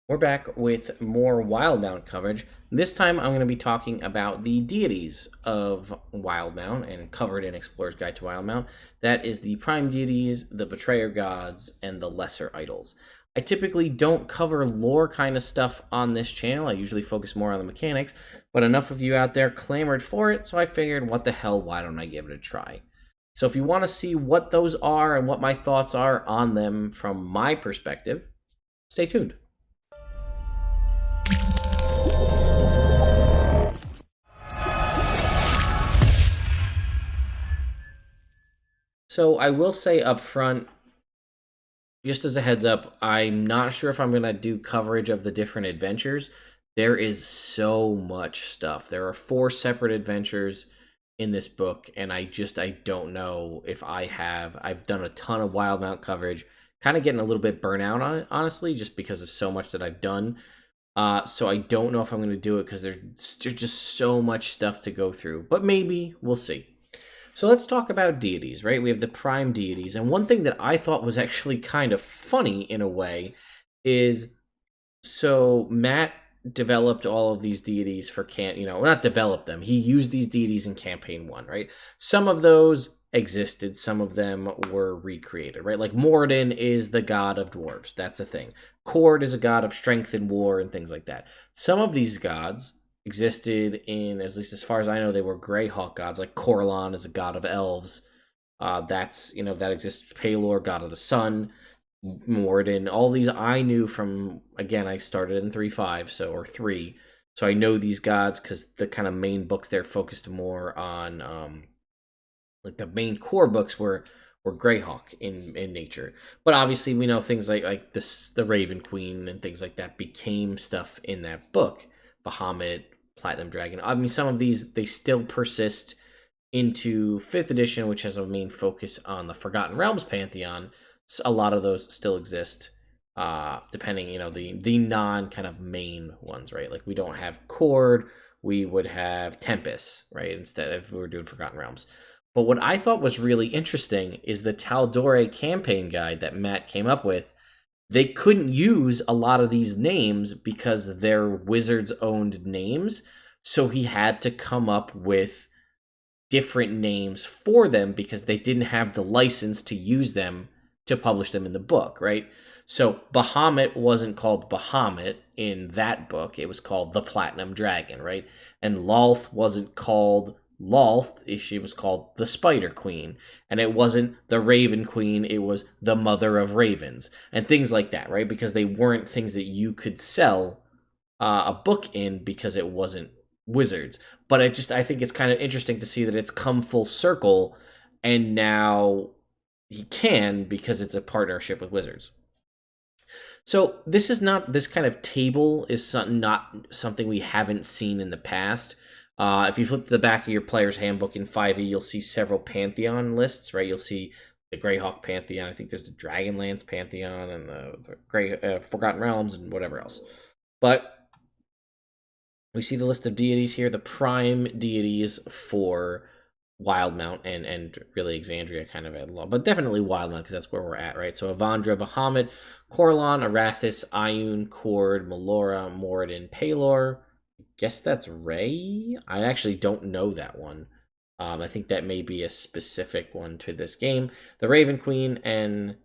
We're back with more Wildemount coverage. This time I'm going to be talking about the deities of Wildemount and covered in Explorer's Guide to Wildemount. That is the Prime Deities, the Betrayer Gods, and the Lesser Idols. I typically don't cover lore kind of stuff on this channel. I usually focus more on the mechanics, but enough of you out there clamored for it, so I figured, what the hell, why don't I give it a try? So if you want to see what those are and what my thoughts are on them from my perspective, stay tuned. So I will say up front, just as a heads up, I'm not sure if I'm going to do coverage of the different adventures. There is so much stuff. There are 4 separate adventures in this book, and I don't know if I've done a ton of Wildemount coverage, kind of getting a little bit burnout on it, honestly, just because of so much that I've done. So I don't know if I'm going to do it because there's just so much stuff to go through, but maybe we'll see. So let's talk about deities, right? We have the Prime Deities, and one thing that I thought was actually kind of funny in a way is, so Matt developed all of these deities for not developed them. He used these deities in campaign 1, right? Some of those existed, some of them were recreated, right? Like Moradin is the god of dwarves. That's a thing. Cord is a god of strength and war and things like that. Some of these gods existed in, at least as far as I know, they were Greyhawk gods. Like Corlon is a god of elves. That exists. Pelor, god of the sun. Moradin. All these I knew from, again, I started in 3.5, or 3. So I know these gods because the kind of main books there focused more on, like the main core books were Greyhawk in nature. But obviously we know things like this, the Raven Queen and things like that became stuff in that book. Bahamut, Platinum Dragon. I mean, some of these, they still persist into 5th edition, which has a main focus on the Forgotten Realms pantheon. So a lot of those still exist, depending, the non kind of main ones, right? Like we don't have Cord, we would have Tempest, right? Instead, if we were doing Forgotten Realms. But what I thought was really interesting is the Tal'Dorei campaign guide that Matt came up with. They couldn't use a lot of these names because they're Wizards-owned names, so he had to come up with different names for them because they didn't have the license to use them to publish them in the book, right? So Bahamut wasn't called Bahamut in that book. It was called the Platinum Dragon, right? And Lolth wasn't called Lolth, she was called the Spider Queen, and it wasn't the Raven Queen, it was the Mother of Ravens, and things like that, right? Because they weren't things that you could sell a book in because it wasn't Wizards. But I think it's kind of interesting to see that it's come full circle, and now he can because it's a partnership with Wizards. So this kind of table is not something we haven't seen in the past. If you flip to the back of your player's handbook in 5e, you'll see several pantheon lists, right? You'll see the Greyhawk pantheon. I think there's the Dragonlance pantheon and the Forgotten Realms and whatever else. But we see the list of deities here, the prime deities for Wildemount and really Exandria kind of at law, but definitely Wildemount because that's where we're at, right? So Avandra, Bahamut, Corlon, Arathis, Ioun, Cord, Melora, Moradin, Pelor. Guess that's Ray. I actually don't know that one. I think that may be a specific one to this game. The Raven Queen and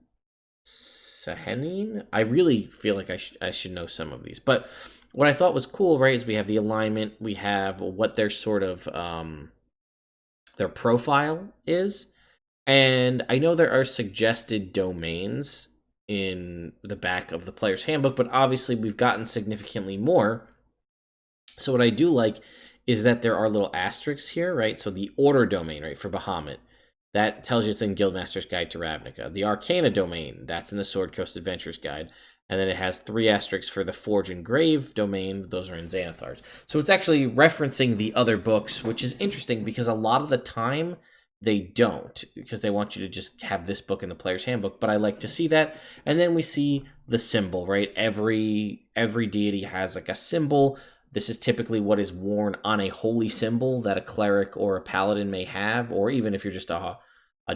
Sehanine. I really feel like I should know some of these. But what I thought was cool, right, is we have the alignment. We have what their sort of their profile is. And I know there are suggested domains in the back of the player's handbook, but obviously we've gotten significantly more. So what I do like is that there are little asterisks here, right? So the Order domain, right, for Bahamut, that tells you it's in Guildmaster's Guide to Ravnica. The Arcana domain, that's in the Sword Coast Adventures Guide. And then it has 3 asterisks for the Forge and Grave domain. Those are in Xanathar's. So it's actually referencing the other books, which is interesting because a lot of the time they don't, because they want you to just have this book in the player's handbook. But I like to see that. And then we see the symbol, right? Every deity has like a symbol. This is typically what is worn on a holy symbol that a cleric or a paladin may have, or even if you're just a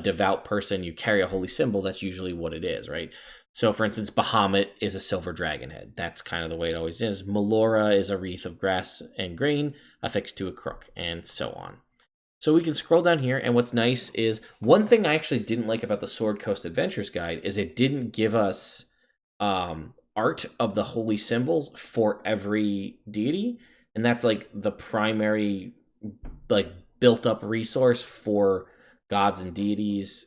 devout person, you carry a holy symbol, that's usually what it is, right? So, for instance, Bahamut is a silver dragon head. That's kind of the way it always is. Melora is a wreath of grass and grain affixed to a crook, and so on. So we can scroll down here, and what's nice is one thing I actually didn't like about the Sword Coast Adventures guide is it didn't give us art of the holy symbols for every deity, and that's like the primary like built up resource for gods and deities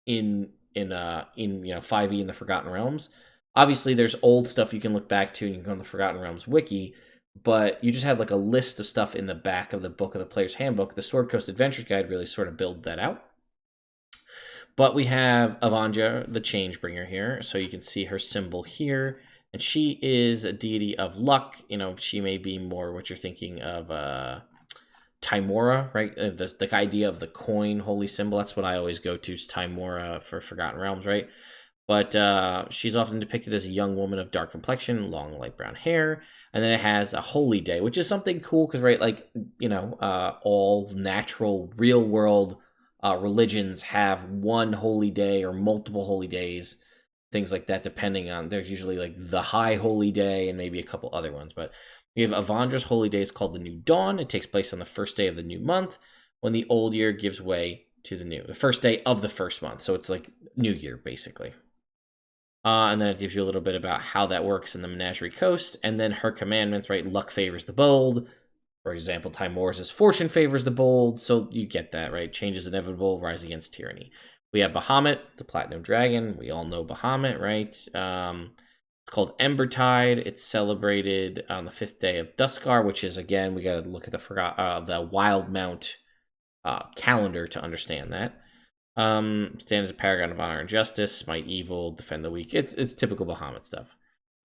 in 5e in the Forgotten Realms. Obviously, there's old stuff you can look back to, and you can go on the Forgotten Realms wiki, but you just had like a list of stuff in the back of the book of the player's handbook. The Sword Coast Adventures Guide really sort of builds that out. But we have Avanja, the Changebringer here, so you can see her symbol here, and she is a deity of luck. She may be more what you're thinking of Timora, right? The idea of the coin holy symbol, that's what I always go to, is Timora for Forgotten Realms, right? But she's often depicted as a young woman of dark complexion, long light brown hair, and then it has a holy day, which is something cool because, right, like, all natural, real world religions have one holy day or multiple holy days, things like that, depending on, there's usually like the high holy day and maybe a couple other ones. But we have Avandra's holy day is called the New Dawn. It takes place on the first day of the new month when the old year gives way to the first day of the first month. So it's like New Year, basically. And then it gives you a little bit about how that works in the Menagerie Coast. And then her commandments, right? Luck favors the bold. For example, Timora's fortune favors the bold. So you get that, right? Change is inevitable, rise against tyranny. We have Bahamut, the Platinum Dragon. We all know Bahamut, right? It's called Embertide. It's celebrated on the 5th day of Duskar, which is, again, we got to look at the Wildemount calendar to understand that. Stand as a paragon of honor and justice, smite evil, defend the weak. It's typical Bahamut stuff.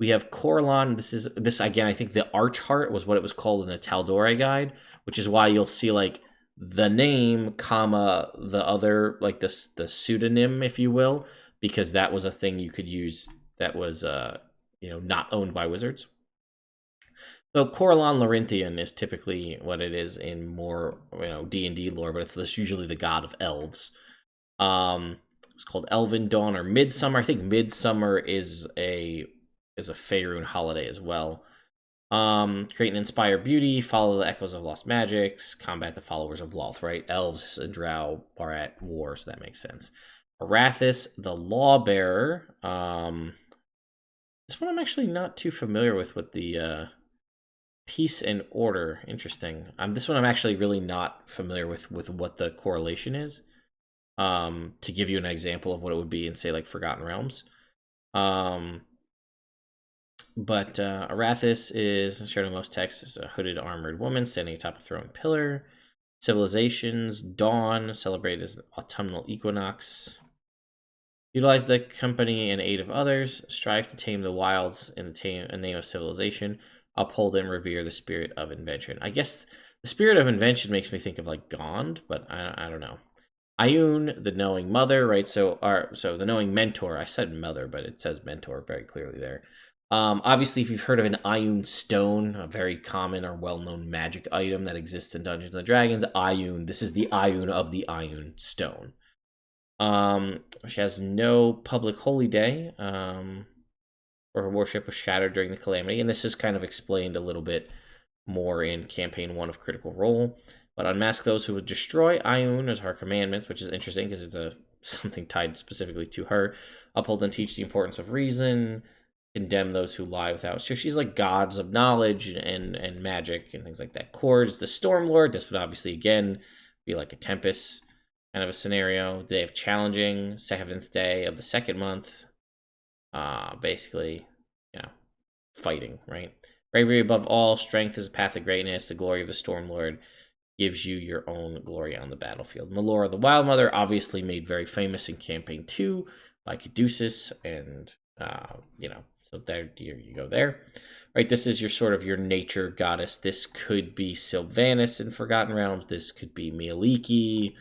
We have Corlan. This again, I think the Archheart was what it was called in the Tal'Dorei guide, which is why you'll see like the name, comma, the other, like the pseudonym, if you will, because that was a thing you could use that was not owned by wizards. So Corlan Larynthean is typically what it is in more D&D lore, but it's usually the god of elves. It's called Elven Dawn or Midsummer. I think Midsummer is a Faerun holiday as well. Create and inspire beauty, follow the echoes of lost magics, combat the followers of Lolth, right? Elves and Drow are at war, so that makes sense. Arathis, the Lawbearer. This one I'm actually not too familiar with the Peace and Order. Interesting. This one I'm actually really not familiar with what the correlation is. To give you an example of what it would be in, say, like Forgotten Realms. But Arathis is, shown in most texts, is a hooded armored woman standing atop a throne pillar. Civilizations, dawn, celebrated as autumnal equinox. Utilize the company and aid of others. Strive to tame the wilds in the name of civilization. Uphold and revere the spirit of invention. I guess the spirit of invention makes me think of like Gond, but I don't know. Ioun, the knowing mother, right? So the knowing mentor. I said mother, but it says mentor very clearly there. Obviously, if you've heard of an Ioun stone, a very common or well-known magic item that exists in Dungeons and Dragons, Ioun. This is the Ioun of the Ioun stone. She has no public holy day, or her worship was shattered during the calamity, and this is kind of explained a little bit more in Campaign 1 of Critical Role. But unmask those who would destroy Ioun as her commandments, which is interesting because it's something tied specifically to her. Uphold and teach the importance of reason. Condemn those who lie without. So she's like gods of knowledge and magic and things like that. Cord is the Stormlord. This would obviously, again, be like a Tempest kind of a scenario. Day of challenging, 7th day of the 2nd month. Basically, fighting, right? Bravery above all. Strength is a path of greatness. The glory of the Stormlord gives you your own glory on the battlefield. Melora, the Wild Mother, obviously made very famous in Campaign 2 by Caduceus, and so there you go there. Right, this is your sort of your nature goddess. This could be Sylvanas in Forgotten Realms. This could be Mieliki.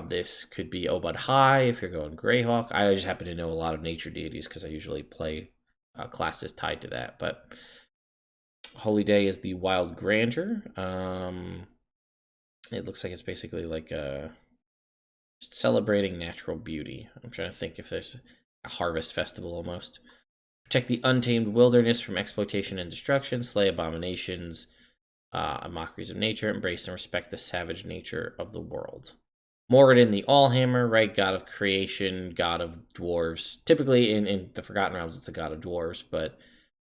This could be Obad High if you're going Greyhawk. I just happen to know a lot of nature deities because I usually play classes tied to that, but Holy Day is the Wild Grandeur. It looks like it's basically like celebrating natural beauty. I'm trying to think if there's a harvest festival almost. Protect the untamed wilderness from exploitation and destruction. Slay abominations, mockeries of nature. Embrace and respect the savage nature of the world. Moradin the Allhammer, right? God of creation, god of dwarves. Typically in the Forgotten Realms, it's a god of dwarves, but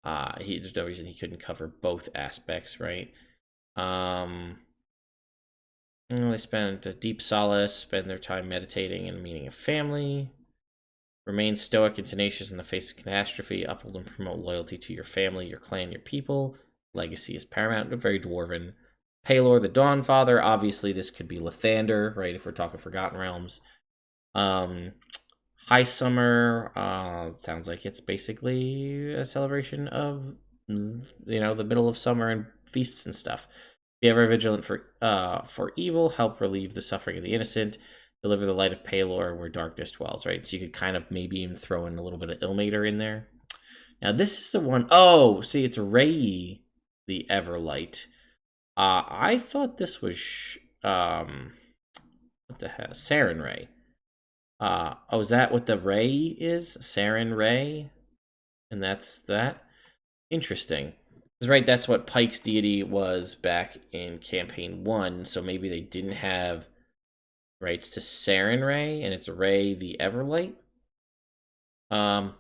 there's no reason he couldn't cover both aspects, right? They spend a deep solace, spend their time meditating and meaning of family. Remain stoic and tenacious in the face of catastrophe. Uphold and promote loyalty to your family, your clan, your people. Legacy is paramount. Very dwarven. Pelor the Dawnfather. Obviously, this could be Lathander, right? If we're talking Forgotten Realms. High Summer. Sounds like it's basically a celebration of, the middle of summer and feasts and stuff. Be ever vigilant for evil. Help relieve the suffering of the innocent. Deliver the light of Pelor where darkness dwells, right? So you could kind of maybe even throw in a little bit of Ilmater in there. Now, this is the one... Oh, see, it's Ray, the Everlight. I thought this was... what the hell? Saren Ray. Is that what the Ray is? Saren Ray? And that's that? Interesting. Because, right, that's what Pike's deity was back in Campaign 1, so maybe they didn't have... rights to Saren Ray, and it's Ray the Everlight. I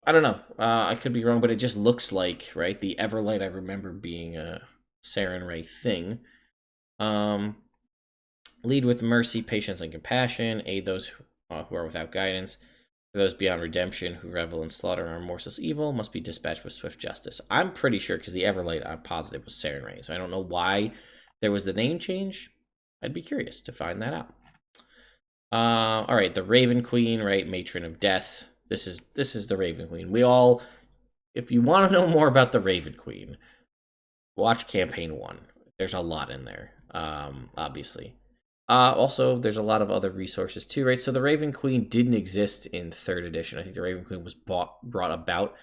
don't know. I could be wrong, but it just looks like, right, the Everlight I remember being a Saren Ray thing. Lead with mercy, patience, and compassion. Aid those who are without guidance. For those beyond redemption who revel in slaughter and remorseless evil must be dispatched with swift justice. I'm pretty sure, because the Everlight, I'm positive, was Saren Ray, so I don't know why there was the name change. I'd be curious to find that out. All right, the Raven Queen, right? Matron of Death. This is the Raven Queen. We all, if you want to know more about the Raven Queen, watch Campaign 1. There's a lot in there, obviously. Also, there's a lot of other resources too, right? So the Raven Queen didn't exist in 3rd edition. I think the Raven Queen was brought about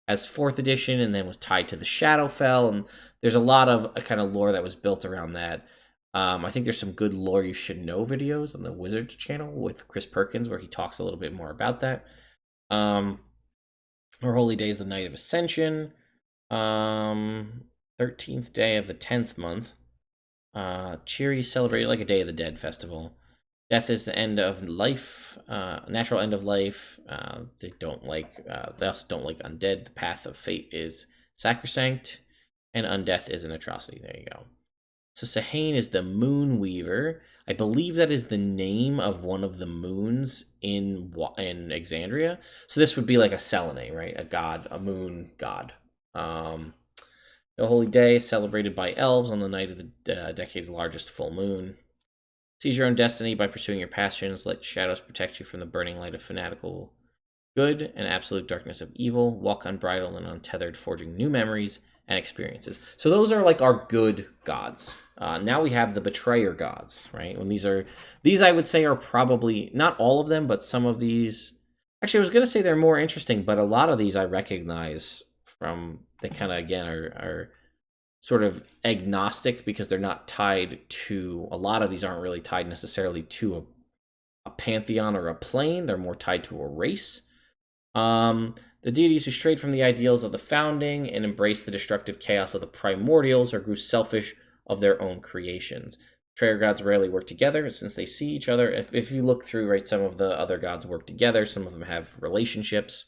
as 4th edition and then was tied to the Shadowfell. And there's a lot of kind of lore that was built around that. I think there's some good lore you should know videos on the Wizards channel with Chris Perkins where he talks a little bit more about that. Our holy day is the night of Ascension. 13th day of the 10th month. Cheery celebrated like a Day of the Dead festival. Death is the end of life, natural end of life. They also don't like undead. The path of fate is sacrosanct, and undeath is an atrocity. There you go. So Sahane is the Moon Weaver. I believe that is the name of one of the moons in Exandria. So this would be like a Selene, right? A god, a moon god. The holy day is celebrated by elves on the night of the decade's largest full moon. Seize your own destiny by pursuing your passions. Let shadows protect you from the burning light of fanatical good and absolute darkness of evil. Walk unbridled and untethered, forging new memories and experiences. So those are like our good gods. Now we have the betrayer gods, right? When these I would say are probably not all of them, but some of these. Actually, I was going to say they're more interesting, but a lot of these I recognize from. They kind of again are sort of agnostic because they're not tied to. A lot of these aren't really tied necessarily to a pantheon or a plane. They're more tied to a race. The deities who strayed from the ideals of the founding and embraced the destructive chaos of the primordials or grew selfish of their own creations. Betrayer gods rarely work together since they see each other. If you look through, right, some of the other gods work together. Some of them have relationships.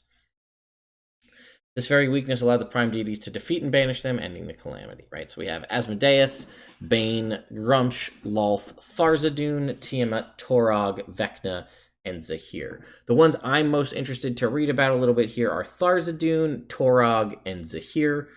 This very weakness allowed the Prime Deities to defeat and banish them, ending the calamity, right? So we have Asmodeus, Bane, Grumsh, Lolth, Tharizdun, Tiamat, Torog, Vecna, and Zahir. The ones I'm most interested to read about a little bit here are Tharizdun, Torog, and Zahir.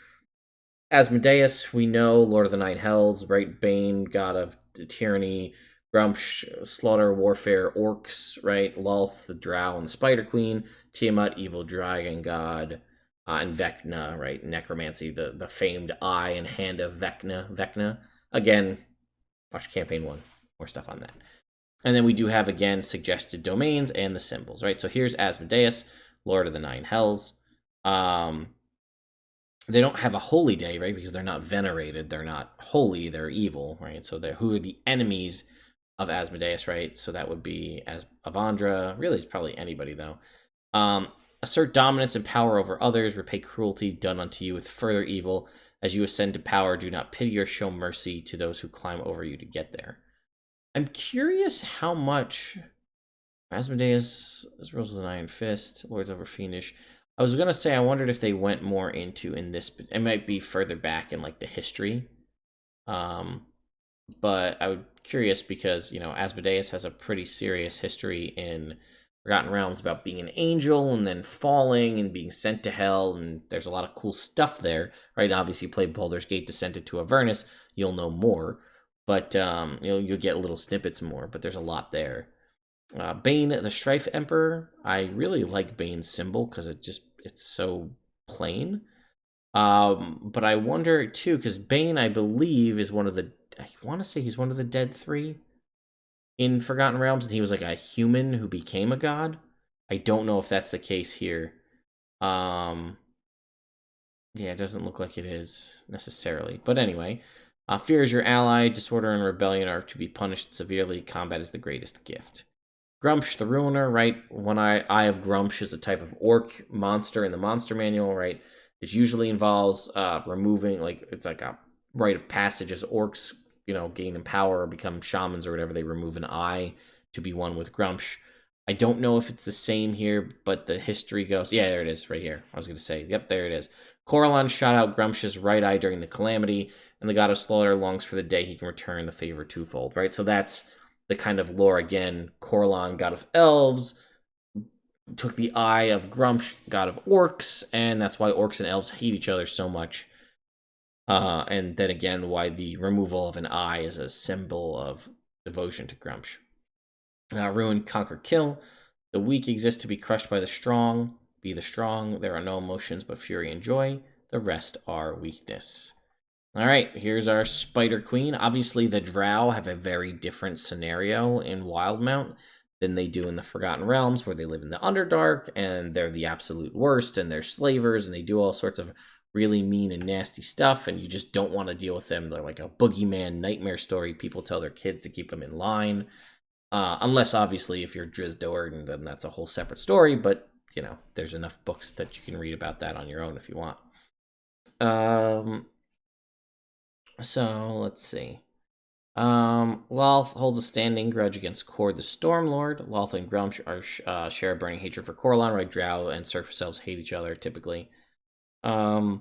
Asmodeus, we know, Lord of the Nine Hells, right? Bane, god of tyranny. Grumsh, slaughter, warfare, orcs, right? Lolth, the drow and the spider queen. Tiamat, evil dragon god. And Vecna, right? Necromancy, the famed eye and hand of Vecna. Again, watch Campaign 1. More stuff on that. And then we do have, again, suggested domains and the symbols, right? So here's Asmodeus, Lord of the Nine Hells. They don't have a holy day, right? Because they're not venerated. They're not holy. They're evil, right? So who are the enemies of Asmodeus, right? So that would be Avandra. Really, it's probably anybody, though. assert dominance and power over others, repay cruelty done unto you with further evil. As you ascend to power, do not pity or show mercy to those who climb over you to get there. I'm curious how much Asmodeus rules with an iron fist, Lords over fiendish. I was gonna say I wondered if they went more into in this. It might be further back in like the history, but I was curious because Asmodeus has a pretty serious history in Forgotten Realms about being an angel and then falling and being sent to hell, and there's a lot of cool stuff there, right? Obviously, you play Baldur's Gate Descent into Avernus, you'll know more, but you'll get little snippets more. But there's a lot there. Bane, the Strife Emperor. I really like Bane's symbol because it's so plain. But I wonder too, because Bane, I believe, is one of the. I want to say he's one of the Dead Three in Forgotten Realms, and he was like a human who became a god. I don't know if that's the case here. Yeah, it doesn't look like it is necessarily. But anyway, fear is your ally. Disorder and rebellion are to be punished severely. Combat is the greatest gift. Grumsh, the Ruiner, right? One Eye of Grumsh is a type of orc monster in the monster manual, right? It usually involves removing, like, it's like a rite of passage as orcs, gain in power or become shamans or whatever. They remove an eye to be one with Grumsh. I don't know if it's the same here, but the history goes... Yeah, there it is, right here. I was going to say, yep, there it is. Corellon shot out Grumsh's right eye during the calamity, and the god of slaughter longs for the day he can return the favor twofold, right? So that's the kind of lore again. Corellon, god of elves, took the eye of Grumsh, god of orcs, and that's why orcs and elves hate each other so much. And then again, why the removal of an eye is a symbol of devotion to Grumsh. Ruin, conquer, kill. The weak exist to be crushed by the strong. Be the strong. There are no emotions but fury and joy. The rest are weakness. All right, here's our Spider Queen. Obviously, the Drow have a very different scenario in Wildemount than they do in the Forgotten Realms, where they live in the Underdark, and they're the absolute worst, and they're slavers, and they do all sorts of really mean and nasty stuff, and you just don't want to deal with them. They're like a boogeyman nightmare story people tell their kids to keep them in line. Unless, obviously, if you're Drizzt, then that's a whole separate story, but, there's enough books that you can read about that on your own if you want. So, let's see. Lolth holds a standing grudge against Kord the Stormlord. Lolth and Grumsh share a burning hatred for Corellon, right? Drow and Surface Elves hate each other, typically. But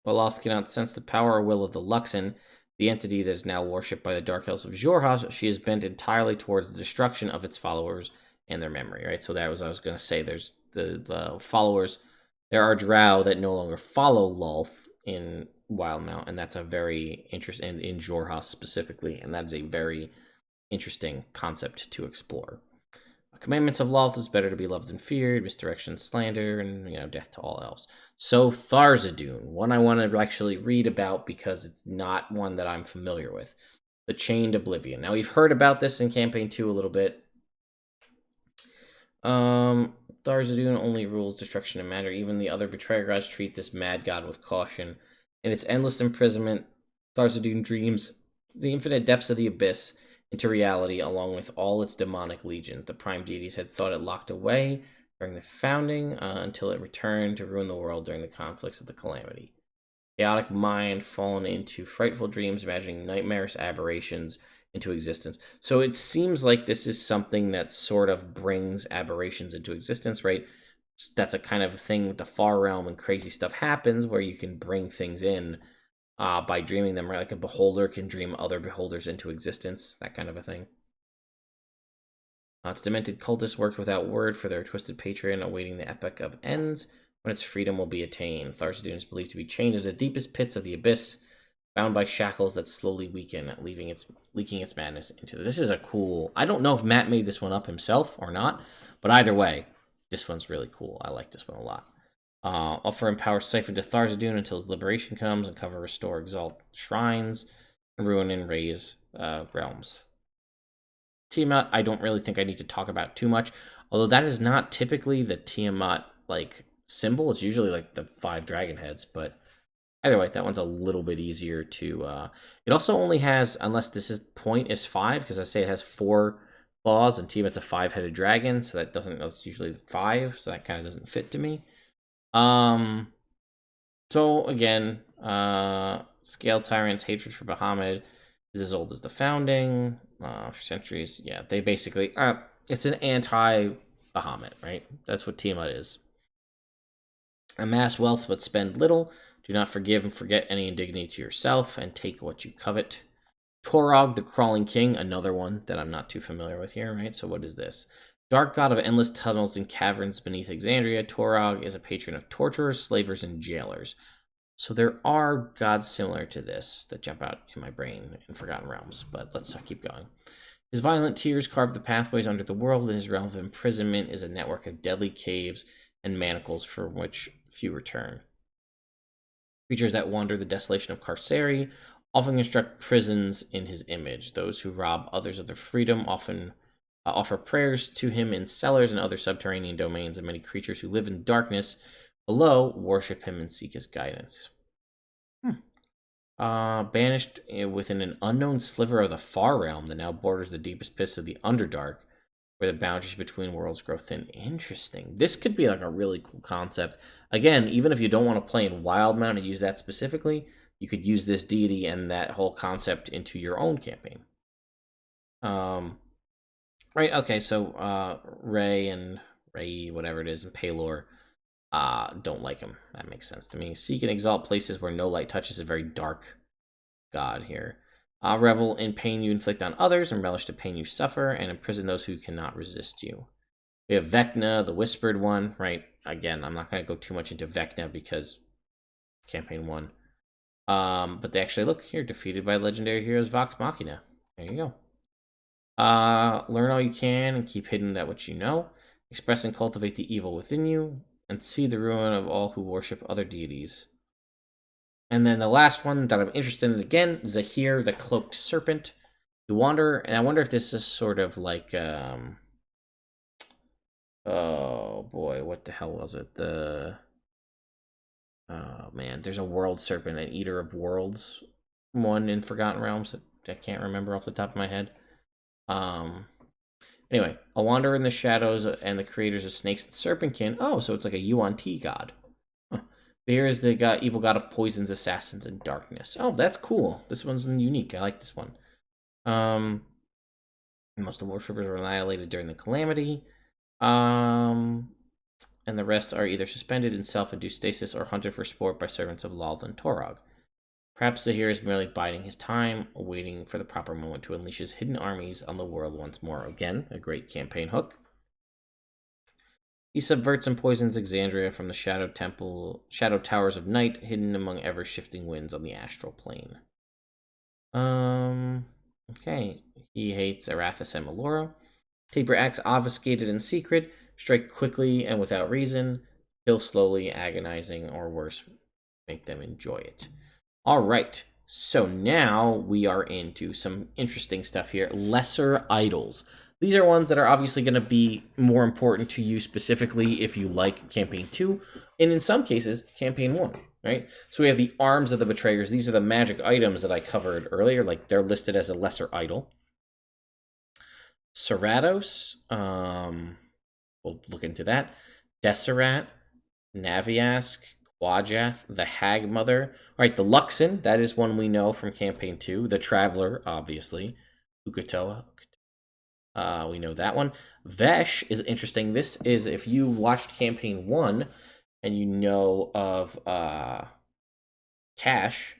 Lolth cannot sense the power or will of the Luxon, the entity that is now worshipped by the Dark Elves of Xhorhas. She is bent entirely towards the destruction of its followers and their memory, right? So that was, I was going to say, there's the followers. There are Drow that no longer follow Lolth in Wildemount, and that's a very interesting, in Xhorhas specifically, and that is a very interesting concept to explore. Commandments of Lolth is better to be loved and feared, misdirection, slander, and death to all elves. So Tharizdun, one I want to actually read about because it's not one that I'm familiar with. The Chained Oblivion. Now we've heard about this in Campaign 2 a little bit. Tharizdun only rules destruction and matter. Even the other betrayer gods treat this mad god with caution. In its endless imprisonment, Tharizdun dreams the infinite depths of the abyss into reality, along with all its demonic legions. The Prime Deities had thought it locked away during the founding until it returned to ruin the world during the conflicts of the Calamity. Chaotic mind fallen into frightful dreams, imagining nightmarish aberrations into existence. So it seems like this is something that sort of brings aberrations into existence, right? That's a kind of a thing with the Far Realm, and crazy stuff happens where you can bring things in by dreaming them, right? Like a beholder can dream other beholders into existence, that kind of a thing. Its demented cultists worked without word for their twisted patron, awaiting the epoch of ends when its freedom will be attained. Tharizdun is believed to be chained to the deepest pits of the abyss, bound by shackles that slowly weaken, leaking its madness into. This is a cool... I don't know if Matt made this one up himself or not, but either way, this one's really cool. I like this one a lot. Offer and power siphon to Tharizdun until his liberation comes, uncover, restore, exalt shrines, ruin and raise realms. Tiamat, I don't really think I need to talk about too much, although that is not typically the Tiamat symbol. It's usually like the 5 dragon heads, but either way, that one's a little bit easier to... It also only has, unless this is point is 5, because I say it has 4 claws, and Tiamat's a 5-headed dragon, so that's usually 5, so that kind of doesn't fit to me. So again, Scale Tyrant's hatred for Bahamut is as old as the founding. For centuries, yeah, they basically it's an anti-Bahamut, right? That's what Tiamat is. Amass wealth but spend little. Do not forgive and forget any indignity to yourself, and take what you covet. Torog, the Crawling King, another one that I'm not too familiar with here, right? So what is this? Dark god of endless tunnels and caverns beneath Exandria, Torog is a patron of torturers, slavers, and jailers. So there are gods similar to this that jump out in my brain in Forgotten Realms, but let's keep going. His violent tears carve the pathways under the world, and his realm of imprisonment is a network of deadly caves and manacles from which few return. Creatures that wander the desolation of Carceri often construct prisons in his image. Those who rob others of their freedom often offer prayers to him in cellars and other subterranean domains, and many creatures who live in darkness below worship him and seek his guidance. Banished within an unknown sliver of the far realm that now borders the deepest pits of the Underdark, where the boundaries between worlds grow thin. Interesting. This could be like a really cool concept. Again, even if you don't want to play in Wildemount and use that specifically, you could use this deity and that whole concept into your own campaign. Right, okay, so Ray, whatever it is, and Palor don't like him. That makes sense to me. Seek and exalt places where no light touches. A very dark god here. Revel in pain you inflict on others, and relish the pain you suffer, and imprison those who cannot resist you. We have Vecna, the Whispered One, right? Again, I'm not going to go too much into Vecna because campaign 1. But they actually, look here, defeated by legendary heroes Vox Machina. There you go. Learn all you can and keep hidden that which you know. Express and cultivate the evil within you, and see the ruin of all who worship other deities. And then the last one that I'm interested in, again, Zahir, the Cloaked Serpent. You wander, and I wonder if this is sort of like, oh boy, what the hell was it? Oh man, there's a World Serpent, an Eater of Worlds one in Forgotten Realms that I can't remember off the top of my head. Anyway, a wanderer in the shadows and the creators of snakes and serpentkin. Oh, so it's like a Yuan-Ti god. There is the evil god of poisons, assassins, and darkness. Oh, that's cool. This one's unique. I like this one. Most of the worshippers were annihilated during the calamity. And the rest are either suspended in self-induced stasis or hunted for sport by servants of Lolth and Torog. Perhaps Zahir is merely biding his time, waiting for the proper moment to unleash his hidden armies on the world once more. Again, a great campaign hook. He subverts and poisons Exandria from the shadow towers of night, hidden among ever-shifting winds on the astral plane. Okay. He hates Arathis and Melora. Taper acts obfuscated in secret, strike quickly and without reason, kill slowly, agonizing, or worse, make them enjoy it. All right, so now we are into some interesting stuff here. Lesser idols. These are ones that are obviously going to be more important to you specifically if you like Campaign 2, and in some cases, Campaign 1, right? So we have the Arms of the Betrayers. These are the magic items that I covered earlier, like they're listed as a lesser idol. Ceratos, we'll look into that. Deseret, Naviask, Quajath, the Hag Mother. All right, the Luxon, that is one we know from Campaign 2. The Traveler, obviously. Ukatoa, we know that one. Vesh is interesting. This is, if you watched Campaign 1 and you know of Cash,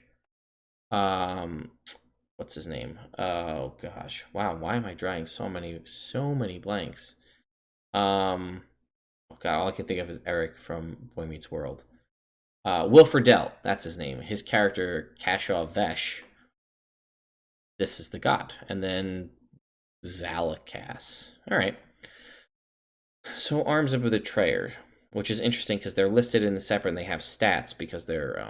what's his name? Oh gosh. Wow, why am I drawing so many blanks? Oh god, all I can think of is Eric from Boy Meets World. Wilfredel, that's his name. His character, Kashaw Vesh. This is the god. And then Zalakas. Alright. So Arms of the Betrayer, which is interesting because they're listed in the separate and they have stats because they're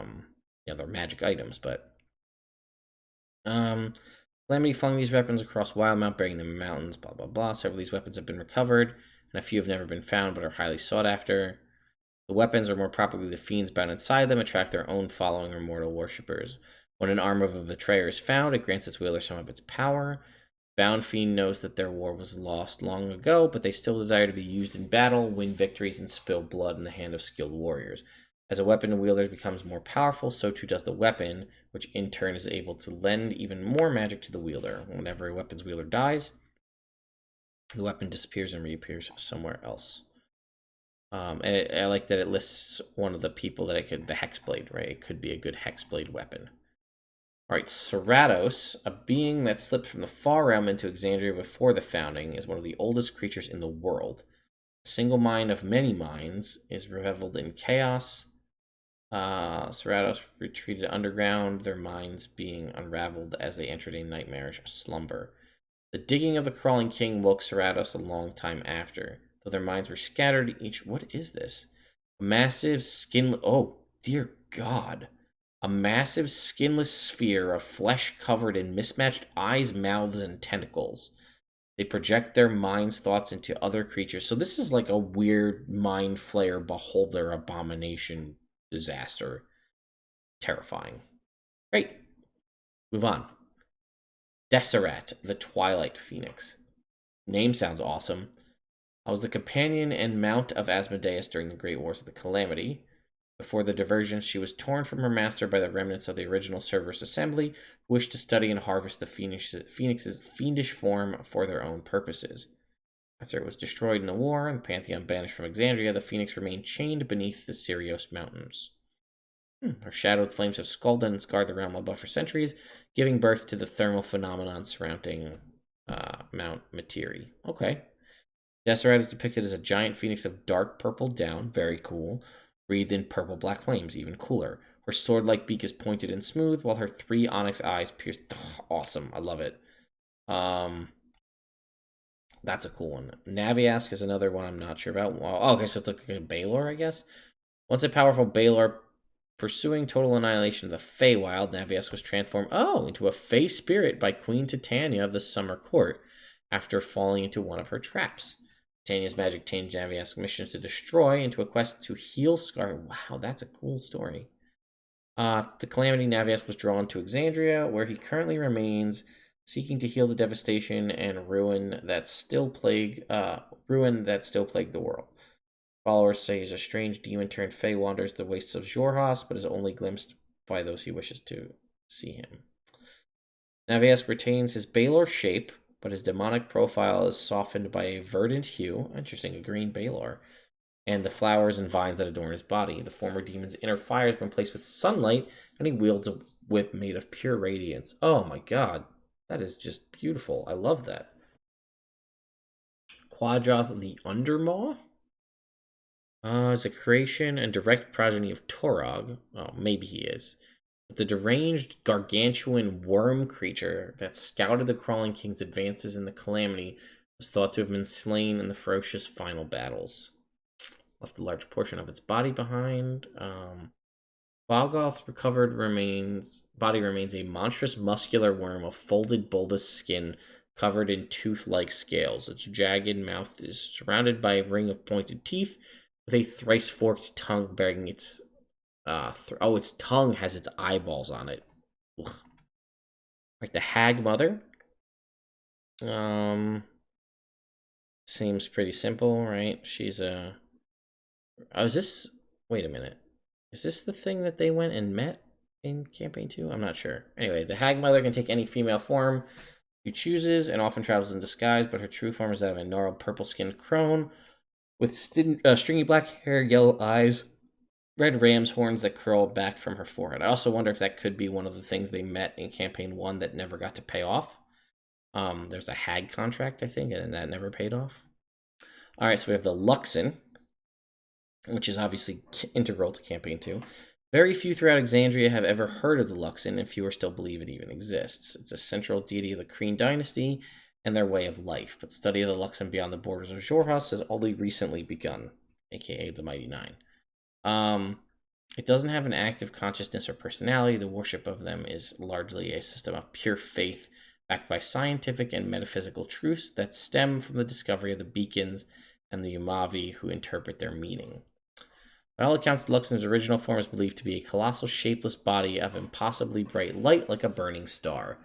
they're magic items, but Calamity flung these weapons across Wildemount, bearing them in mountains, blah blah blah. Several of these weapons have been recovered, and a few have never been found but are highly sought after. The weapons, or more properly the fiends bound inside them, attract their own following or mortal worshippers. When an arm of a betrayer is found, it grants its wielder some of its power. Bound Fiend knows that their war was lost long ago, but they still desire to be used in battle, win victories, and spill blood in the hand of skilled warriors. As a weapon wielder becomes more powerful, so too does the weapon, which in turn is able to lend even more magic to the wielder. Whenever a weapon's wielder dies, the weapon disappears and reappears somewhere else. And I like that it lists one of the people that it could, the Hexblade, right? It could be a good Hexblade weapon. All right, Ceratos, a being that slipped from the far realm into Exandria before the founding, is one of the oldest creatures in the world. A single mind of many minds is reveled in chaos. Ceratos retreated underground, their minds being unraveled as they entered a nightmarish slumber. The digging of the crawling king woke Ceratos a long time after, though their minds were scattered each. What is this? A massive skin. Oh, dear God. A massive skinless sphere of flesh covered in mismatched eyes, mouths, and tentacles. They project their mind's thoughts into other creatures. So this is like a weird mind flayer beholder abomination disaster. Terrifying. Great. Move on. Deseret, the Twilight Phoenix. Name sounds awesome. I was the companion and mount of Asmodeus during the Great Wars of the Calamity. Before the diversion, she was torn from her master by the remnants of the original Cerberus Assembly, who wished to study and harvest the Phoenix's fiendish form for their own purposes. After it was destroyed in the war and the pantheon banished from Exandria, the Phoenix remained chained beneath the Sirios Mountains. Her shadowed flames have scalded and scarred the realm above for centuries, giving birth to the thermal phenomenon surrounding Mount Materi. Okay. Deseret is depicted as a giant phoenix of dark purple down, very cool, wreathed in purple-black flames, even cooler. Her sword-like beak is pointed and smooth, while her 3 onyx eyes pierce. Awesome, I love it. That's a cool one. Naviask is another one I'm not sure about. Oh, okay, so it's like a Baelor, I guess. Once a powerful Baelor pursuing total annihilation of the Feywild, Naviask was transformed, into a Fey spirit by Queen Titania of the Summer Court after falling into one of her traps. Titania's magic changed Naviask's missions to destroy into a quest to heal Scar. Wow, that's a cool story. After the Calamity, Naviask was drawn to Exandria, where he currently remains, seeking to heal the devastation and ruin that still plague the world. Followers say he's a strange demon turned Fey wanders the wastes of Xhorhas, but is only glimpsed by those he wishes to see him. Naviask retains his Baelor shape, but his demonic profile is softened by a verdant hue, interesting, a green Baelor, and the flowers and vines that adorn his body. The former demon's inner fire has been placed with sunlight, and he wields a whip made of pure radiance. Oh my god, that is just beautiful. I love that. Quadroth the Undermaw is a creation and direct progeny of Torog. Oh, maybe he is. The deranged gargantuan worm creature that scouted the Crawling King's advances in the Calamity was thought to have been slain in the ferocious final battles. Left a large portion of its body behind. Balgoth's body remains a monstrous muscular worm of folded bulbous skin covered in tooth-like scales. Its jagged mouth is surrounded by a ring of pointed teeth with a thrice-forked tongue bearing its its tongue has its eyeballs on it. Ugh. Right, the Hag Mother. Seems pretty simple, right? She's a. Oh, is this? Wait a minute. Is this the thing that they went and met in Campaign 2? I'm not sure. Anyway, the Hag Mother can take any female form she chooses and often travels in disguise, but her true form is that of a gnarled purple-skinned crone with stringy black hair, yellow eyes, red ram's horns that curl back from her forehead. I also wonder if that could be one of the things they met in Campaign 1 that never got to pay off. There's a hag contract, I think, and that never paid off. All right, so we have the Luxon, which is obviously integral to Campaign 2. Very few throughout Exandria have ever heard of the Luxon, and fewer still believe it even exists. It's a central deity of the Kreen dynasty and their way of life, but study of the Luxon beyond the borders of Xhorhas has only recently begun, aka the Mighty Nine. It doesn't have an active consciousness or personality. The worship of them is largely a system of pure faith backed by scientific and metaphysical truths that stem from the discovery of the beacons and the Umavi who interpret their meaning. By all accounts, the Luxon's original form is believed to be a colossal shapeless body of impossibly bright light like a burning star.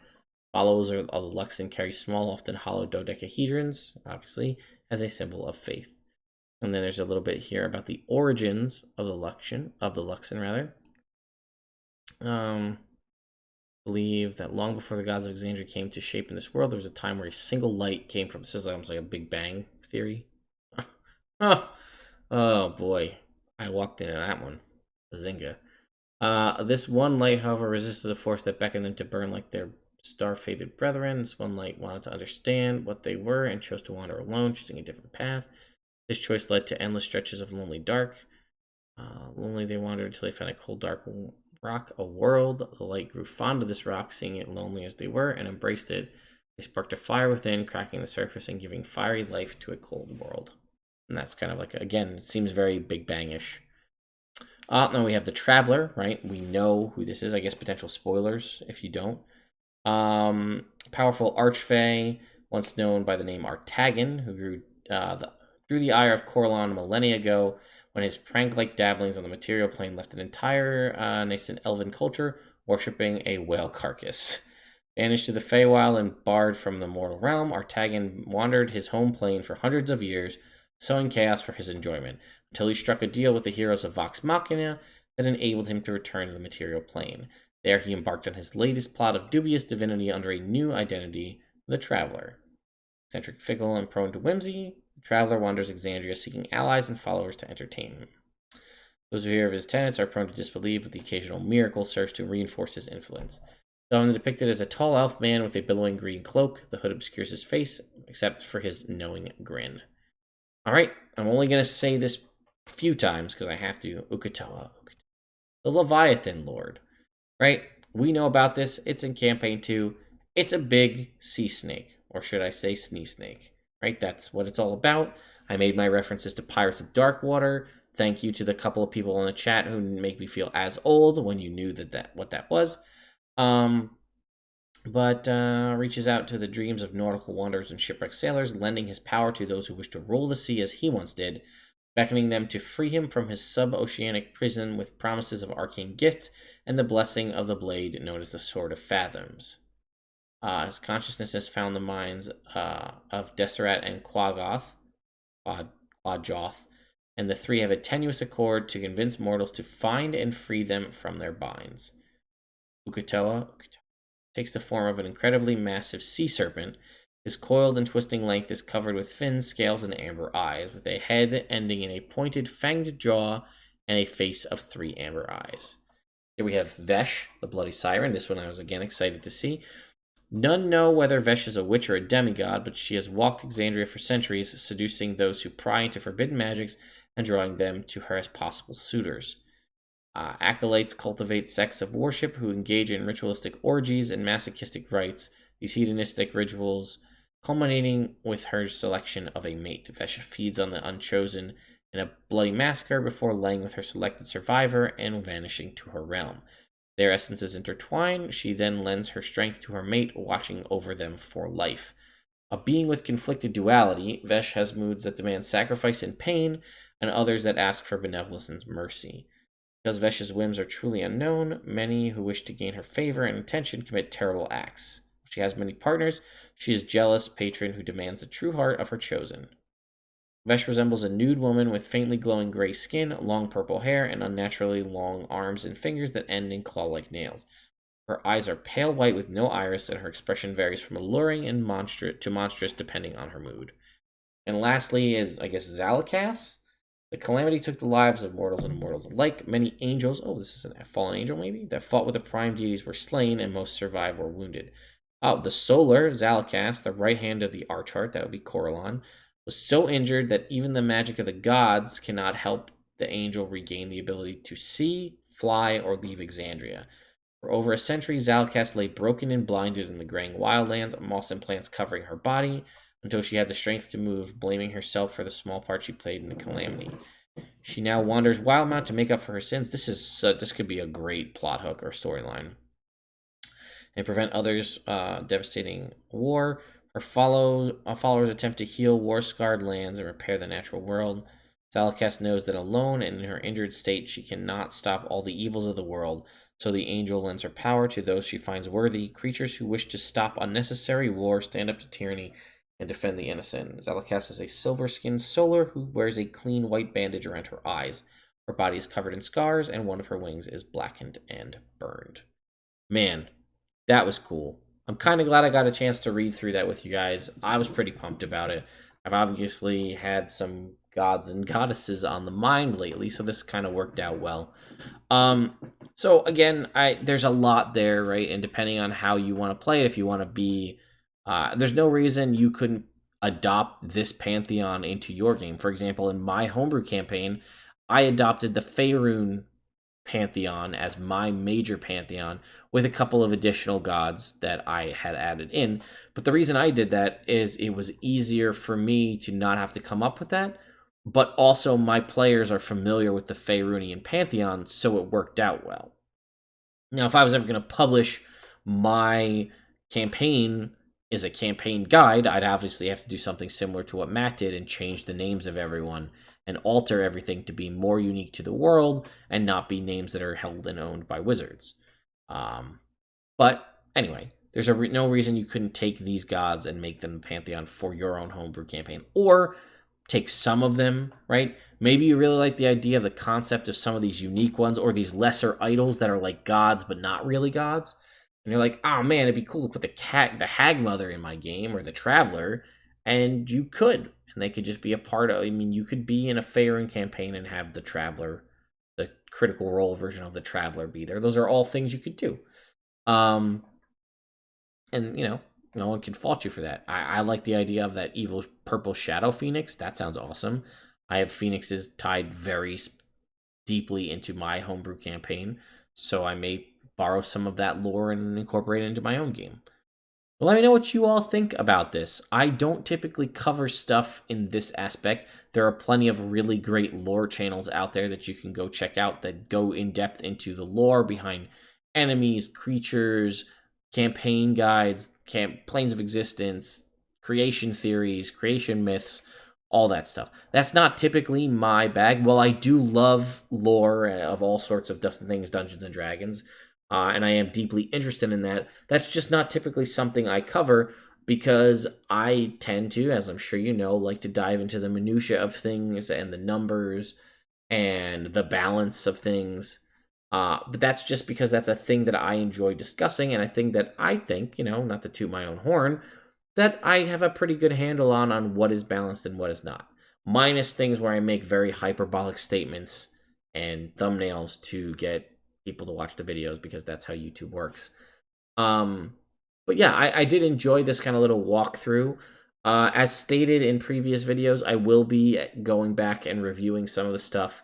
Followers of the Luxon carry small, often hollow dodecahedrons, obviously, as a symbol of faith. And then there's a little bit here about the origins of the Luxon rather. Believe that long before the gods of Exandria came to shape in this world, there was a time where a single light came from. This is almost like a Big Bang theory. Oh boy, I walked into that one. Bazinga. This one light, however, resisted the force that beckoned them to burn like their star-fated brethren. This one light wanted to understand what they were and chose to wander alone, choosing a different path. This choice led to endless stretches of lonely dark. Lonely they wandered until they found a cold, dark rock, a world. The light grew fond of this rock, seeing it lonely as they were, and embraced it. They sparked a fire within, cracking the surface and giving fiery life to a cold world. And that's kind of like, again, it seems very Big Bang-ish. Now we have the Traveler, right? We know who this is. I guess potential spoilers if you don't. Powerful archfey, once known by the name Artagan, who drew the ire of Corellon millennia ago, when his prank-like dabblings on the material plane left an entire nascent elven culture worshipping a whale carcass. Banished to the Feywild and barred from the mortal realm, Artagan wandered his home plane for hundreds of years, sowing chaos for his enjoyment, until he struck a deal with the heroes of Vox Machina that enabled him to return to the material plane. There he embarked on his latest plot of dubious divinity under a new identity, the Traveler. Eccentric, fickle, and prone to whimsy, the Traveler wanders Exandria seeking allies and followers to entertain him. Those who hear of his tenets are prone to disbelieve, but the occasional miracle serves to reinforce his influence. Though depicted as a tall elf man with a billowing green cloak, the hood obscures his face, except for his knowing grin. Alright, I'm only going to say this a few times because I have to. Uk'otoa, the Leviathan Lord. Right? We know about this. It's in Campaign 2. It's a big sea snake, or should I say sea snake. Right? That's what it's all about. I made my references to Pirates of Darkwater. Thank you to the couple of people in the chat who make me feel as old when you knew what that was. But reaches out to the dreams of nautical wanderers and shipwrecked sailors, lending his power to those who wish to rule the sea as he once did, beckoning them to free him from his sub-oceanic prison with promises of arcane gifts and the blessing of the blade known as the Sword of Fathoms. His consciousness has found the minds of Deseret and Quajoth, and the three have a tenuous accord to convince mortals to find and free them from their binds. Uk'otoa takes the form of an incredibly massive sea serpent. His coiled and twisting length is covered with fins, scales, and amber eyes, with a head ending in a pointed, fanged jaw and a face of 3 amber eyes. Here we have Vesh, the Bloody Siren. This one I was again excited to see. None know whether Vesh is a witch or a demigod, but she has walked Exandria for centuries, seducing those who pry into forbidden magics and drawing them to her as possible suitors. Acolytes cultivate sects of worship who engage in ritualistic orgies and masochistic rites, these hedonistic rituals culminating with her selection of a mate. Vesh feeds on the unchosen in a bloody massacre before laying with her selected survivor and vanishing to her realm. Their essences intertwine. She then lends her strength to her mate, watching over them for life. A being with conflicted duality, Vesh has moods that demand sacrifice and pain, and others that ask for benevolence and mercy. Because Vesh's whims are truly unknown, many who wish to gain her favor and attention commit terrible acts. She has many partners. She is a jealous patron who demands the true heart of her chosen. Vesh resembles a nude woman with faintly glowing gray skin, long purple hair, and unnaturally long arms and fingers that end in claw-like nails. Her eyes are pale white with no iris, and her expression varies from alluring and monstrous depending on her mood. And lastly is, I guess, Zalakas. The calamity took the lives of mortals and immortals alike. Many angels, this is a fallen angel maybe, that fought with the Prime Deities were slain, and most survived or wounded. The Solar, Zalakas, the right hand of the Archheart, that would be Corellon, was so injured that even the magic of the gods cannot help the angel regain the ability to see, fly, or leave Exandria. For over a century, Zalakas lay broken and blinded in the graying wildlands, moss and plants covering her body, until she had the strength to move, blaming herself for the small part she played in the calamity. She now wanders Wildemount to make up for her sins. This could be a great plot hook or storyline. And prevent others devastating war. Her followers attempt to heal war-scarred lands and repair the natural world. Zalakas knows that alone and in her injured state, she cannot stop all the evils of the world, So the angel lends her power to those she finds worthy, creatures who wish to stop unnecessary war, stand up to tyranny, and defend the innocent. Zalakaz is a silver-skinned solar who wears a clean white bandage around her eyes. Her body is covered in scars, and one of her wings is blackened and burned. Man, that was cool. I'm kind of glad I got a chance to read through that with you guys. I was pretty pumped about it. I've obviously had some gods and goddesses on the mind lately, so this kind of worked out well. So again, there's a lot there, right? And depending on how you want to play it, if you want to be, there's no reason you couldn't adopt this pantheon into your game. For example, in my homebrew campaign, I adopted the Faerun pantheon as my major pantheon with a couple of additional gods that I had added in. But the reason I did that is it was easier for me to not have to come up with that, but also my players are familiar with the Faerunian pantheon, so it worked out well. Now, if I was ever going to publish my campaign as a campaign guide, I'd obviously have to do something similar to what Matt did and change the names of everyone and alter everything to be more unique to the world and not be names that are held and owned by wizards. But anyway, there's no reason you couldn't take these gods and make them a pantheon for your own homebrew campaign, or take some of them, right? Maybe you really like the idea of the concept of some of these unique ones or these lesser idols that are like gods but not really gods. And you're like, oh man, it'd be cool to put the Hag Mother in my game, or the Traveler, and you could. And they could just be a part of, I mean, you could be in a Faerun campaign and have the Traveler, the Critical Role version of the Traveler be there. Those are all things you could do. And, you know, no one can fault you for that. I like the idea of that evil purple shadow phoenix. That sounds awesome. I have phoenixes tied very deeply into my homebrew campaign, so I may borrow some of that lore and incorporate it into my own game. Well, let me know what you all think about this. I don't typically cover stuff in this aspect. There are plenty of really great lore channels out there that you can go check out that go in depth into the lore behind enemies, creatures, campaign guides, planes of existence, creation theories, creation myths, all that stuff. That's not typically my bag. Well, I do love lore of all sorts of different things, Dungeons and Dragons, and I am deeply interested in that. That's just not typically something I cover because I tend to, as I'm sure you know, like to dive into the minutia of things and the numbers and the balance of things. But that's just because that's a thing that I enjoy discussing, and I think, you know, not to toot my own horn, that I have a pretty good handle on what is balanced and what is not. Minus things where I make very hyperbolic statements and thumbnails to get people to watch the videos because that's how YouTube works. But yeah, I did enjoy this kind of little walkthrough. As stated in previous videos, I will be going back and reviewing some of the stuff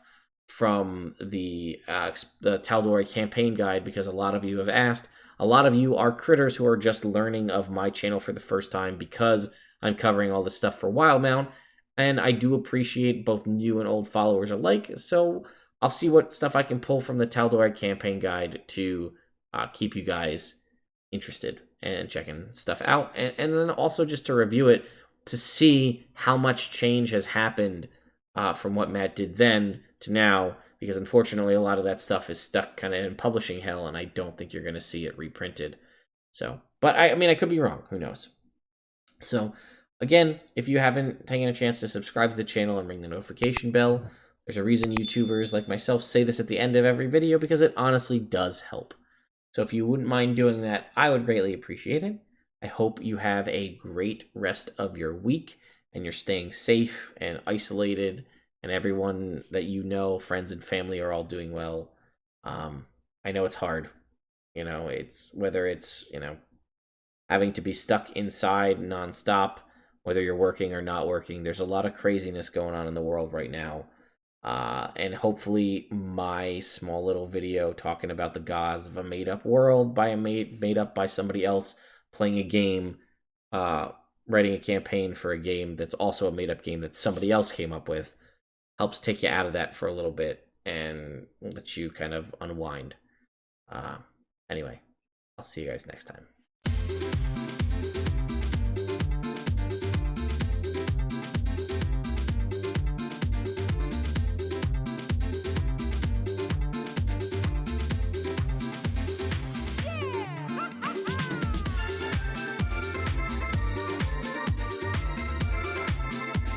from the Tal'Dorei campaign guide because a lot of you have asked. A lot of you are critters who are just learning of my channel for the first time because I'm covering all this stuff for Wildemount, and I do appreciate both new and old followers alike, so I'll see what stuff I can pull from the Tal'Dorei campaign guide to keep you guys interested and checking stuff out, and then also just to review it to see how much change has happened from what Matt did then to now, because unfortunately a lot of that stuff is stuck kind of in publishing hell, and I don't think you're going to see it reprinted. So, but I mean, I could be wrong. Who knows? So, again, if you haven't taken a chance to subscribe to the channel and ring the notification bell, there's a reason YouTubers like myself say this at the end of every video, because it honestly does help. So if you wouldn't mind doing that, I would greatly appreciate it. I hope you have a great rest of your week, and you're staying safe and isolated, and everyone that you know, friends and family, are all doing well. I know it's hard. You know, it's whether it's, you know, having to be stuck inside nonstop, whether you're working or not working. There's a lot of craziness going on in the world right now. And hopefully my small little video talking about the gods of a made-up world by made up by somebody else playing a game, writing a campaign for a game that's also a made-up game that somebody else came up with, helps take you out of that for a little bit and let you kind of unwind. Anyway, I'll see you guys next time.